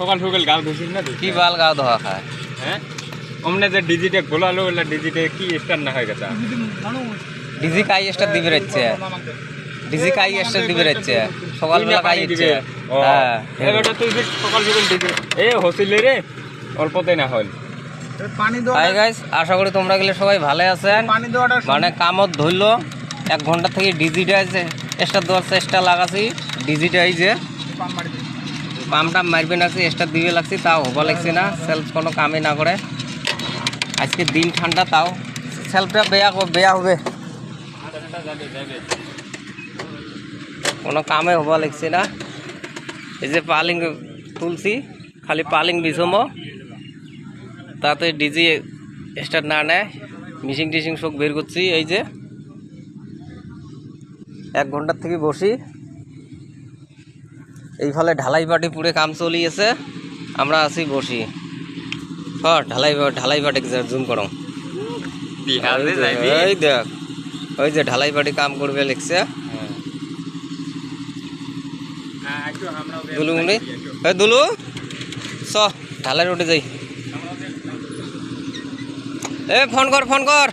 সকাল সকাল গাও ধুছিস না তুই? কি বাল গাও ধোয়া খায়? হ্যাঁ অমনে যে ডিজিটে গোলালো ওলা ডিজিটে কি স্টার্ট না হয়ে গেছে ডিজি কাই স্টার দিবে রাখছে, ডিজি কাই স্টার দিবে রাখছে সকালবেলা কাই দিচ্ছে। হ্যাঁ এবারটা তুই সকাল সকাল ডিজি এ হসিলে রে অল্পতে না হল হাই গাইস, আশা করি তোমরা গেলে সবাই ভালো আছেন। মানে কামত ধরলো 1 ঘন্টা থেকে ডিজিটাইজে স্টার দেওয়ার চেষ্টা লাগাছি। ডিজিটাইজে পাম্পটা মারবে লাগছি, স্টার দিবে লাগছি, তাও হবা লাগছে না। সেলফ কোনো কামে না করে। আজকে দিন ঠান্ডা, তাও সেলফটা বেয়া হবে, কোনো কামে হবা লাগছে না। এই যে পালিং তুলছি, খালি পালিং বিছম, তাতে ডিজি স্টার্ট না নেয়। মিশিং টিশিং সব বের করছি। এই যে 1 ঘন্টার থেকে বসি। এই ফলে ঢালাই পাটি পুরে কাম চলিয়েছে, আমরা আছি বসি। ঢালাই পাটি জুম করো, এই দেখ ওই যে ঢালাই পাটি কাম করবে লিখছে দুলু মুনি। দুলু চ ঢালাই রোডে যাই। এ ফোন কর।